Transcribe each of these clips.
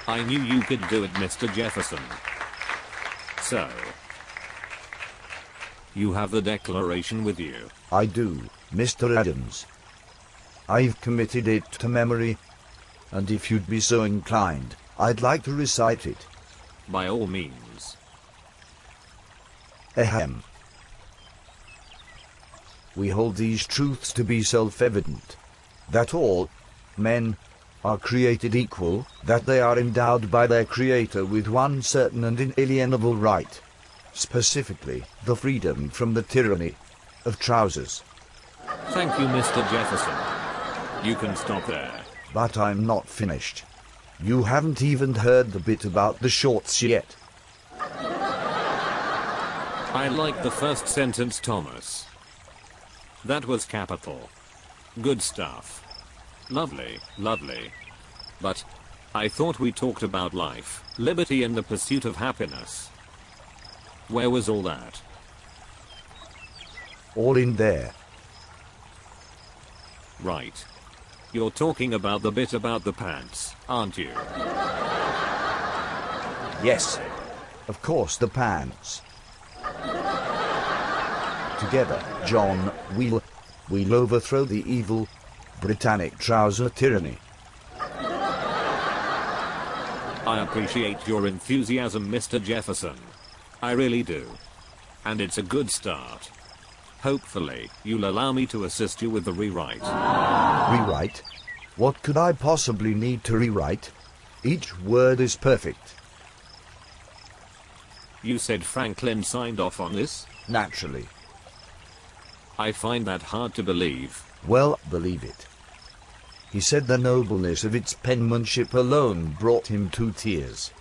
I knew you could do it, Mr. Jefferson. So, you have the Declaration with you? I do, Mr. Adams. I've committed it to memory, and if you'd be so inclined, I'd like to recite it. By all means. Ahem. We hold these truths to be self-evident, that all men are created equal, that they are endowed by their Creator with one certain and inalienable right, specifically the freedom from the tyranny of trousers. Thank you, Mr. Jefferson. You can stop there. But I'm not finished. You haven't even heard the bit about the shorts yet. I like the first sentence, Thomas. That was capital. Good stuff. Lovely, lovely. But I thought we talked about life, liberty and the pursuit of happiness. Where was all that? All in there. Right. You're talking about the bit about the pants, aren't you? Yes. Of course, the pants. Together, John, we'll overthrow the evil Britannic trouser tyranny. I appreciate your enthusiasm, Mr. Jefferson. I really do. And it's a good start. Hopefully, you'll allow me to assist you with the rewrite. Rewrite? What could I possibly need to rewrite? Each word is perfect. You said Franklin signed off on this? Naturally. I find that hard to believe. Well, believe it. He said the nobleness of its penmanship alone brought him to tears.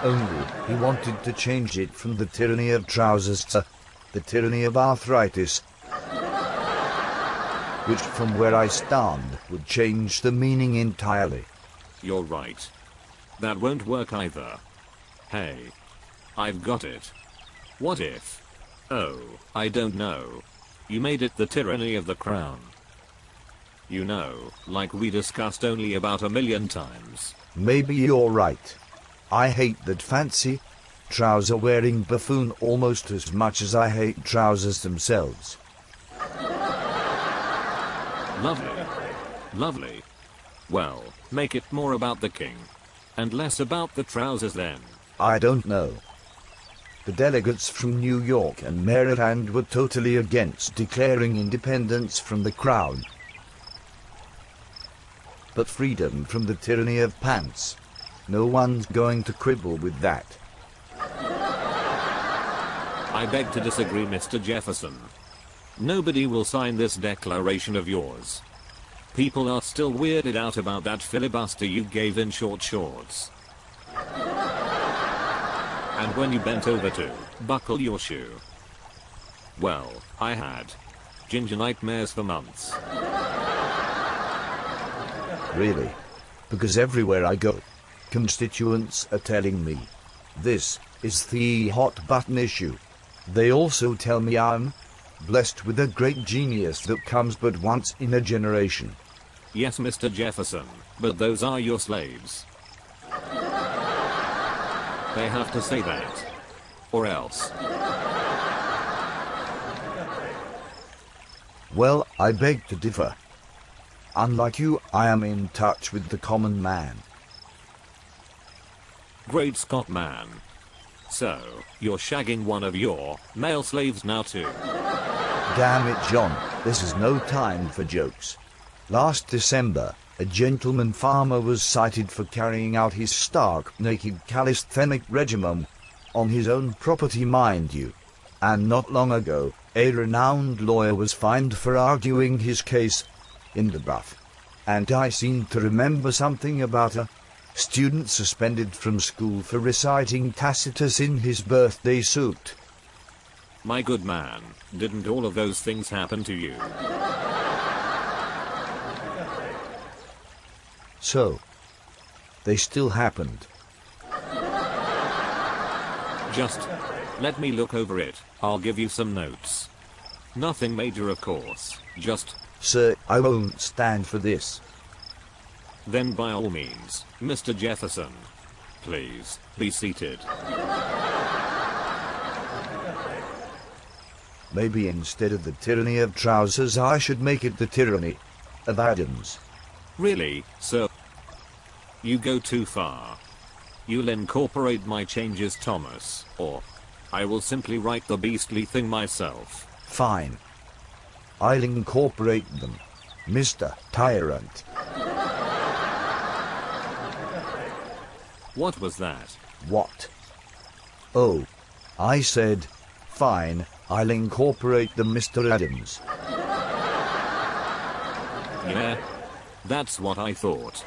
Only, he wanted to change it from the tyranny of trousers to the tyranny of arthritis, which from where I stand would change the meaning entirely. You're right. That won't work either. Hey. I've got it. What if? Oh, I don't know. You made it the tyranny of the crown. You know, like we discussed only about 1,000,000 times. Maybe you're right. I hate that fancy, trouser-wearing buffoon almost as much as I hate trousers themselves. Lovely. Lovely. Well, make it more about the king. And less about the trousers then. I don't know. The delegates from New York and Maryland were totally against declaring independence from the crown. But freedom from the tyranny of pants. No one's going to quibble with that. I beg to disagree, Mr. Jefferson. Nobody will sign this declaration of yours. People are still weirded out about that filibuster you gave in short shorts. And when you bent over to buckle your shoe. Well, I had ginger nightmares for months. Really? Because everywhere I go, constituents are telling me this is the hot button issue. They also tell me I'm blessed with a great genius that comes but once in a generation. Yes, Mr. Jefferson, but those are your slaves. They have to say that. Or else. Well, I beg to differ. Unlike you, I am in touch with the common man. Great Scott, man. So, you're shagging one of your male slaves now too. Damn it, John, this is no time for jokes. Last December, a gentleman farmer was cited for carrying out his stark naked calisthenic regimen on his own property, mind you. And not long ago, a renowned lawyer was fined for arguing his case in the buff. And I seem to remember something about a student suspended from school for reciting Tacitus in his birthday suit. My good man, didn't all of those things happen to you? So, they still happened. Just let me look over it. I'll give you some notes. Nothing major, of course. Just... Sir, I won't stand for this. Then by all means, Mr. Jefferson. Please, be seated. Maybe instead of the tyranny of trousers I should make it the tyranny of Adams. Really, sir? You go too far. You'll incorporate my changes, Thomas, or I will simply write the beastly thing myself. Fine. I'll incorporate them, Mr. Tyrant. What was that? What? Oh, I said, fine, I'll incorporate them, Mr. Adams. Yeah, that's what I thought.